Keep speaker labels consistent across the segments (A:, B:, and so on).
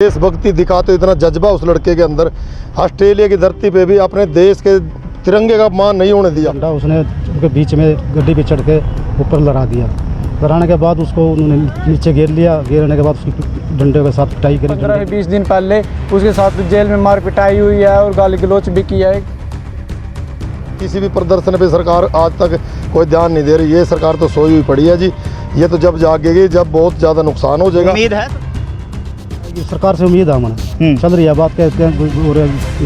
A: देशभक्ति दिखाते इतना जज्बा उस लड़के के अंदर। ऑस्ट्रेलिया की धरती पे भी अपने देश के तिरंगे का मान नहीं होने दिया।
B: डंडा उसने उनके बीच में गड्डी पे चढ़ के ऊपर लड़ा दिया। लड़ाने के बाद उसको उन्होंने नीचे घेर लिया। घेरने के बाद उसकी डंडे के साथ पिटाई करी।
C: 15-20 दिन पहले उसके साथ जेल में मार पिटाई हुई है और गाली गलौच भी किया है।
A: किसी भी प्रदर्शन पे सरकार आज तक कोई ध्यान नहीं दे रही। ये सरकार तो सोई हुई पड़ी है जी। ये तो जब जागेगी जब बहुत ज़्यादा नुकसान हो जाएगा।
D: उम्मीद है
B: सरकार से उम्मीद है हमारा चल रही है बात। कहते हैं और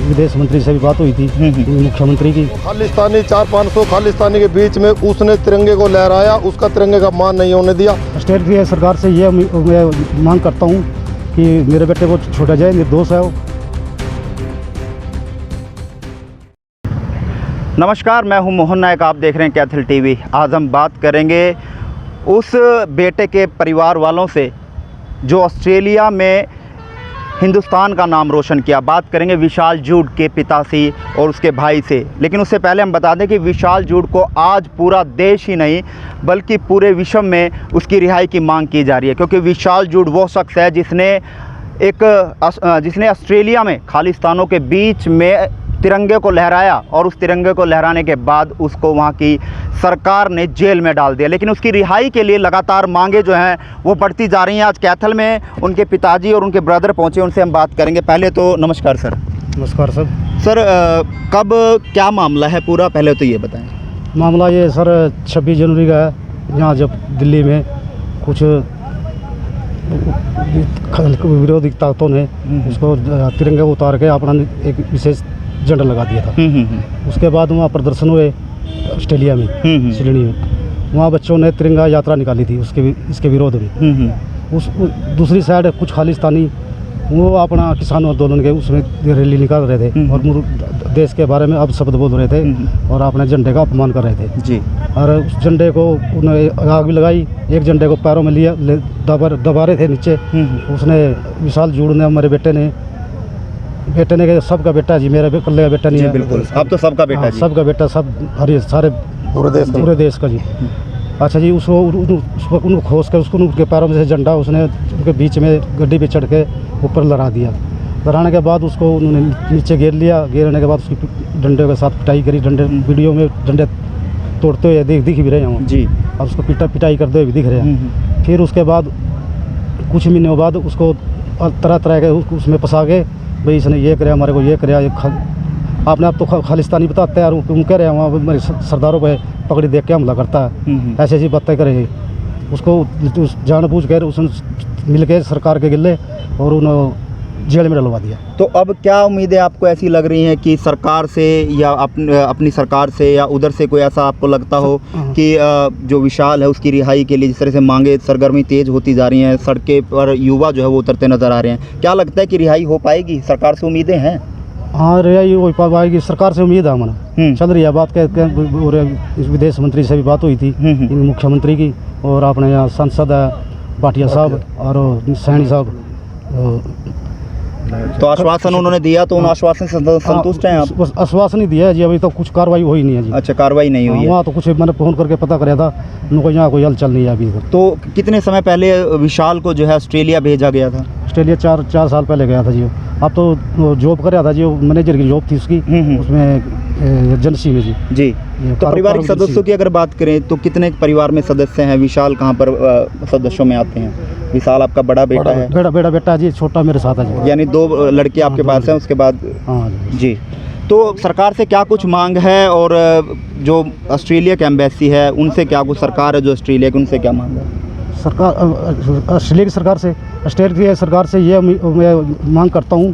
B: विदेश मंत्री से भी बात हुई थी मुख्यमंत्री की।
A: खालिस्तानी 400-500 खालिस्तानी के बीच में उसने तिरंगे को लहराया, उसका तिरंगे का मान नहीं होने दिया।
B: स्टेट की सरकार से ये मैं मांग करता हूँ कि मेरे बेटे को छोड़ा जाए, निर्दोष है वो।
D: नमस्कार, मैं हूं मोहन नायक, आप देख रहे हैं कैथल टीवी। आज हम बात करेंगे उस बेटे के परिवार वालों से जो ऑस्ट्रेलिया में हिंदुस्तान का नाम रोशन किया। बात करेंगे विशाल जूड के पिता से और उसके भाई से। लेकिन उससे पहले हम बता दें कि विशाल जूड को आज पूरा देश ही नहीं बल्कि पूरे विश्व में उसकी रिहाई की मांग की जा रही है, क्योंकि विशाल जूड वो शख्स है जिसने ऑस्ट्रेलिया में खालिस्तानों के बीच में तिरंगे को लहराया और उस तिरंगे को लहराने के बाद उसको वहाँ की सरकार ने जेल में डाल दिया। लेकिन उसकी रिहाई के लिए लगातार मांगे जो हैं वो बढ़ती जा रही हैं। आज कैथल में उनके पिताजी और उनके ब्रदर पहुँचे, उनसे हम बात करेंगे। पहले तो नमस्कार सर।
B: नमस्कार सर।
D: सर कब क्या मामला है पूरा, पहले तो ये बताएं।
B: मामला ये सर 26 जनवरी का है। यहाँ जब दिल्ली में कुछ विरोधी ताकतों ने उसको तिरंगे को उतार के अपना एक विशेष झंडा लगा दिया था। उसके बाद वहाँ प्रदर्शन हुए ऑस्ट्रेलिया में सिडनी में। वहाँ बच्चों ने तिरंगा यात्रा निकाली थी इसके विरोध में। उस दूसरी साइड कुछ खालिस्तानी वो अपना किसान आंदोलन के उसमें रैली निकाल रहे थे और देश के बारे में अब शब्द बोल रहे थे और अपने झंडे का अपमान कर रहे थे
D: जी।
B: और उस झंडे को उन्हें आग भी लगाई। एक झंडे को पैरों में लिया दबा रहे थे नीचे। उसने विशाल जूड ने हमारे बेटे ने के सबका बेटा जी, मेरा कल्ले का बेटा नहीं है।
D: बिल्कुल, अब तो सबका बेटा जी।
B: सबका बेटा, सब हर सारे पूरे देश का जी। अच्छा जी, उसको उनको खोस कर उसको उनके पैरों में से झंडा उसने उनके बीच में गड्डी पे चढ़ के ऊपर लड़ा दिया। लड़ाने के बाद उसको उन्होंने नीचे घेर लिया। घेरने के बाद उसकी डंडे के साथ पिटाई करी। डंडे वीडियो में डंडे तोड़ते हुए दिख भी रहे हैं जी, और उसको पिटाई करते हुए भी दिख रहे हैं। फिर उसके बाद कुछ महीनों बाद उसको तरह तरह के उसमें फंसा के भाई इसने ये कराया, हमारे को ये कराया। आपने आप तो खालिस्तानी बताते हैं और उन कह रहे हैं वहाँ मेरे सरदारों पे पकड़ी देख के हमला करता है, ऐसी ऐसी बातें करेंगे। उसको जानबूझ कर उसने मिल के सरकार के गिले और उन्होंने जेल में डलवा दिया।
D: तो अब क्या उम्मीदें आपको ऐसी लग रही हैं कि सरकार से या अपनी सरकार से या उधर से कोई ऐसा आपको लगता हो कि जो विशाल है उसकी रिहाई के लिए जिस तरह से मांगे सरगर्मी तेज होती जा रही हैं, सड़कें पर युवा जो है वो उतरते नज़र आ रहे हैं, क्या लगता है कि रिहाई हो पाएगी? सरकार से उम्मीदें हैं?
B: हाँ, रिहाई हो पाएगी, सरकार से उम्मीद है हमारा चल रही है बात। कहते हैं और विदेश मंत्री से भी बात हुई थी मुख्यमंत्री की, और अपने यहाँ सांसद है भाटिया साहब और सैनी साहब।
D: तो आश्वासन उन्होंने दिया, तो उन आश्वासन से संतुष्ट हैं आप?
B: आश्वासन ही दिया है जी, अभी तो कुछ कार्रवाई हुई नहीं है जी।
D: अच्छा, कार्रवाई नहीं हुई है।
B: वहाँ तो कुछ मैंने फ़ोन करके पता कराया था, उनको यहाँ कोई हलचल नहीं है अभी तक।
D: तो कितने समय पहले विशाल को जो है ऑस्ट्रेलिया भेजा गया था?
B: ऑस्ट्रेलिया 4 साल पहले गया था जी। अब तो जॉब कर रहा था जी, मैनेजर की जॉब थी उसकी उसमें एजेंसी में जी।
D: तो पारिवारिक सदस्यों की अगर बात करें तो कितने परिवार में सदस्य हैं? विशाल कहाँ पर सदस्यों में आते हैं? विशाल आपका बड़ा बेटा है? बड़ा
B: बेटा जी, छोटा मेरे साथ है जी।
D: यानी 2 लड़के आपके पास हैं, उसके बाद?
B: हाँ
D: जी। तो सरकार से क्या कुछ मांग है, और जो ऑस्ट्रेलिया की एम्बेसी है उनसे क्या कुछ, सरकार है जो ऑस्ट्रेलिया की, उनसे क्या मांग है?
B: सरकार ऑस्ट्रेलिया की सरकार से ये मैं मांग करता हूँ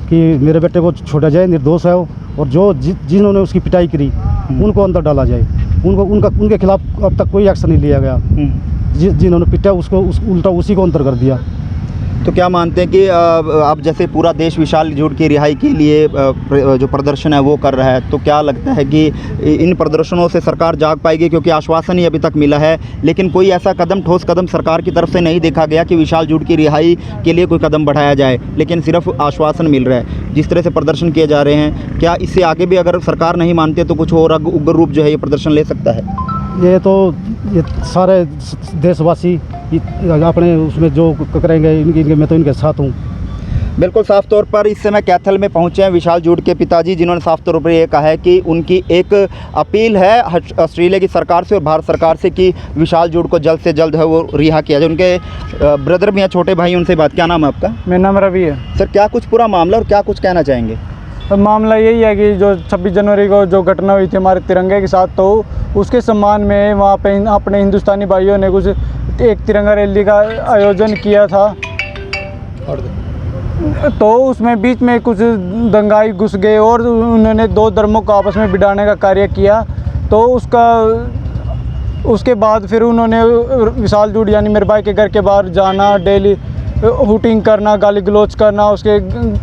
B: कि मेरे बेटे को छोड़ा जाए, निर्दोष है वो, और जो जिन्होंने उसकी पिटाई करी उनको अंदर डाला जाए। उनके खिलाफ अब तक कोई एक्शन नहीं लिया गया। जिन्होंने पिटा उसको उल्टा उसी को अंदर कर दिया।
D: तो क्या मानते हैं कि अब जैसे पूरा देश विशाल जूड की रिहाई के लिए जो प्रदर्शन है वो कर रहा है, तो क्या लगता है कि इन प्रदर्शनों से सरकार जाग पाएगी? क्योंकि आश्वासन ही अभी तक मिला है, लेकिन कोई ऐसा ठोस कदम सरकार की तरफ से नहीं देखा गया कि विशाल जूड की रिहाई के लिए कोई कदम बढ़ाया जाए, लेकिन सिर्फ आश्वासन मिल रहा है। जिस तरह से प्रदर्शन किए जा रहे हैं, क्या इससे आगे भी अगर सरकार नहीं मानती तो कुछ और उग्र रूप जो है ये प्रदर्शन ले सकता है?
B: ये सारे देशवासी अपने उसमें जो करेंगे, मैं तो इनके साथ हूँ।
D: बिल्कुल साफ तौर पर इस समय कैथल में पहुंचे हैं विशाल जूड के पिताजी, जिन्होंने साफ तौर पर ये कहा है कि उनकी एक अपील है ऑस्ट्रेलिया की सरकार से और भारत सरकार से कि विशाल जूड को जल्द से जल्द है वो रिहा किया जाए। उनके ब्रदर भी हैं, छोटे भाई, उनसे बात। क्या नाम है आपका?
C: मेरा नाम रवि है।
D: सर, क्या कुछ पूरा मामला और क्या कुछ कहना चाहेंगे?
C: तो मामला यही है कि जो 26 जनवरी को जो घटना हुई थी हमारे तिरंगे के साथ, तो उसके सम्मान में वहाँ पे अपने हिंदुस्तानी भाइयों ने कुछ एक तिरंगा रैली का आयोजन किया था। तो उसमें बीच में कुछ दंगाई घुस गए और उन्होंने दो धर्मों को आपस में भिड़ाने का कार्य किया। तो उसके बाद फिर उन्होंने विशाल जूड यानी मेरे भाई के घर के बाहर जाना, डेली हुटिंग करना, गाली गलौज करना, उसके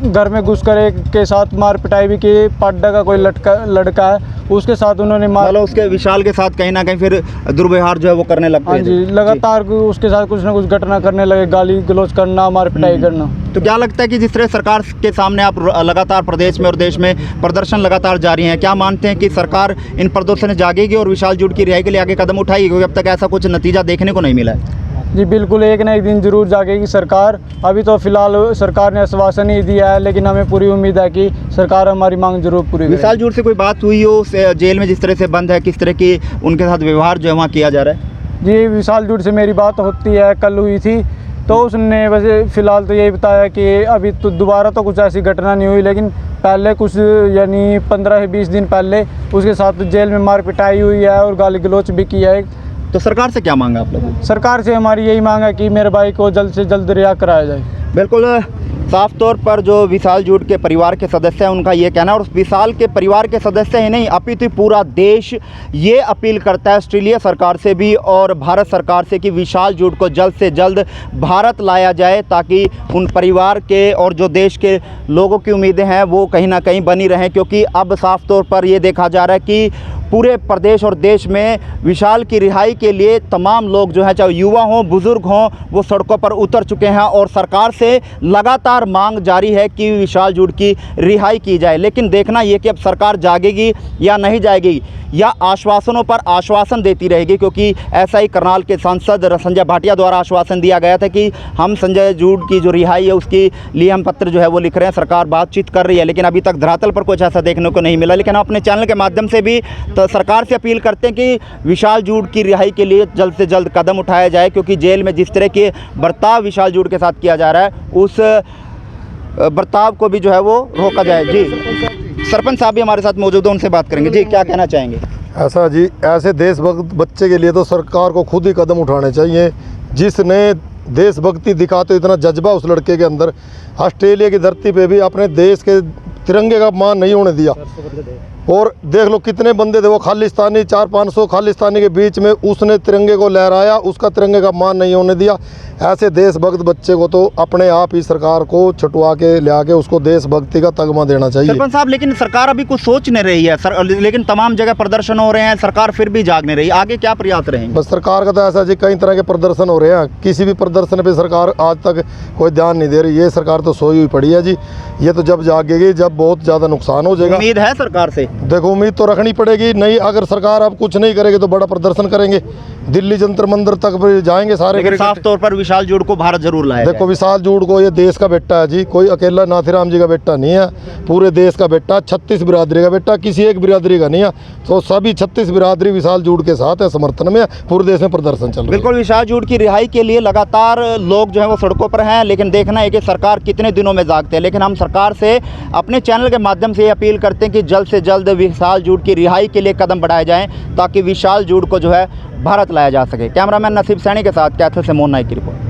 C: घर में घुस कर एक के साथ मार पिटाई भी की। पाड्डा का कोई लड़का है, उसके साथ उन्होंने
D: मतलब उसके विशाल के साथ कहीं ना कहीं फिर दुर्व्यवहार जो है वो करने लगते हैं।
C: हाँ जी, लगातार उसके साथ कुछ ना कुछ घटना करने लगे, गाली गलौज करना, मार पिटाई करना।
D: तो क्या लगता है कि जिस तरह सरकार के सामने आप लगातार प्रदेश में और देश में प्रदर्शन लगातार जारी हैं, क्या मानते हैं कि सरकार इन प्रदर्शन से जागेगी और विशाल जूड की रिहाई के लिए आगे कदम उठाएगी? क्योंकि अब तक ऐसा कुछ नतीजा देखने को नहीं मिला है।
C: जी बिल्कुल, एक ना एक दिन जरूर जागेगी सरकार। अभी तो फिलहाल सरकार ने आश्वासन ही दिया है, लेकिन हमें पूरी उम्मीद है कि सरकार हमारी मांग जरूर पूरी करेगी।
D: विशाल जूड से कोई बात हुई हो? जेल में जिस तरह से बंद है, किस तरह की उनके साथ व्यवहार जो है वहाँ किया जा रहा है?
C: जी, विशाल जूड से मेरी बात होती है, कल हुई थी। तो उसने वैसे फ़िलहाल तो यही बताया कि अभी तो दोबारा तो कुछ ऐसी घटना नहीं हुई, लेकिन पहले कुछ यानी 15 से 20 दिन पहले उसके साथ जेल में मार पिटाई हुई है और गाली गलौज भी की है।
D: तो सरकार से क्या मांगा आप लोगों?
C: सरकार से हमारी यही मांग है कि मेरे भाई को जल्द से जल्द रिहा कराया जाए।
D: बिल्कुल साफ तौर पर जो विशाल जूड के परिवार के सदस्य हैं उनका ये कहना है, और विशाल के परिवार के सदस्य ही नहीं अपितु पूरा देश ये अपील करता है ऑस्ट्रेलिया सरकार से भी और भारत सरकार से कि विशाल जूड को जल्द से जल्द भारत लाया जाए, ताकि उन परिवार के और जो देश के लोगों की उम्मीदें हैं वो कहीं ना कहीं बनी रहें। क्योंकि अब साफ तौर पर ये देखा जा रहा है कि पूरे प्रदेश और देश में विशाल की रिहाई के लिए तमाम लोग जो हैं, चाहे युवा हों, बुज़ुर्ग हों, वो सड़कों पर उतर चुके हैं और सरकार से लगातार मांग जारी है कि विशाल जूड की रिहाई की जाए। लेकिन देखना ये कि अब सरकार जागेगी या नहीं जाएगी, या आश्वासनों पर आश्वासन देती रहेगी। क्योंकि ऐसा ही करनाल के सांसद संजय भाटिया द्वारा आश्वासन दिया गया था कि हम संजय जूड की जो रिहाई है उसके लिए हम पत्र जो है वो लिख रहे हैं, सरकार बातचीत कर रही है, लेकिन अभी तक धरातल पर कुछ ऐसा देखने को नहीं मिला। लेकिन हम अपने चैनल के माध्यम से भी तो सरकार से अपील करते हैं कि विशाल जूड की रिहाई के लिए जल्द से जल्द कदम उठाया जाए, क्योंकि जेल में जिस तरह के बर्ताव विशाल जूड के साथ किया जा रहा है उस बर्ताव को भी जो है वो रोका जाए। जी, सरपंच साहब भी हमारे साथ मौजूद हैं, उनसे बात करेंगे। जी, क्या कहना चाहेंगे?
A: ऐसा जी, ऐसे देशभक्त बच्चे के लिए तो सरकार को खुद ही कदम उठाने चाहिए। जिसने देशभक्ति दिखाते इतना जज्बा उस लड़के के अंदर, ऑस्ट्रेलिया की धरती पे भी अपने देश के तिरंगे का मान नहीं होने दिया। और देख लो कितने बंदे थे वो खालिस्तानी, 400-500 खालिस्तानी के बीच में उसने तिरंगे को लहराया, उसका तिरंगे का मान नहीं होने दिया। ऐसे देशभक्त बच्चे को तो अपने आप ही सरकार को छुटवा के ले आके उसको देशभक्ति का तगमा देना चाहिए।
D: सरपंच साहब, लेकिन सरकार अभी कुछ सोच नहीं रही है लेकिन तमाम जगह प्रदर्शन हो रहे हैं, सरकार फिर भी जाग नहीं रही, आगे क्या प्रयास रहेंगे?
A: बस सरकार का तो ऐसा जी, कई तरह के प्रदर्शन हो रहे हैं, किसी भी प्रदर्शन पे सरकार आज तक कोई ध्यान नहीं दे रही। ये सरकार तो सोई हुई पड़ी है जी। ये तो जब जागेगी जब बहुत ज़्यादा नुकसान हो जाएगा।
D: उम्मीद है सरकार से?
A: देखो, उम्मीद तो रखनी पड़ेगी। नहीं, अगर सरकार अब कुछ नहीं करेगी तो बड़ा प्रदर्शन करेंगे, दिल्ली जंतर मंदिर तक भी जाएंगे सारे।
D: लेकिन साफ तौर पर विशाल जूड को भारत जरूर लाया
A: देखो, विशाल जूड को, ये देश का बेटा है जी, कोई अकेला नाथीराम जी का बेटा नहीं है, पूरे देश का बेटा, 36 बिरादरी का बेटा, किसी एक बिरादरी का नहीं है। तो सभी 36 बिरादरी विशाल जूड के साथ है, समर्थन में है, पूरे देश में प्रदर्शन चल रहा है।
D: बिल्कुल, विशाल जूड की रिहाई के लिए लगातार लोग जो है वो सड़कों पर हैं, लेकिन देखना है कि सरकार कितने दिनों में जागते हैं। लेकिन हम सरकार से अपने चैनल के माध्यम से अपील करते हैं कि जल्द से जल्द विशाल जूड की रिहाई के लिए कदम बढ़ाए जाएं, ताकि विशाल जूड को जो है भारत लाया जा सके। कैमरामैन नसीब सैनी के साथ कैथल से मोहन नाइक की रिपोर्ट।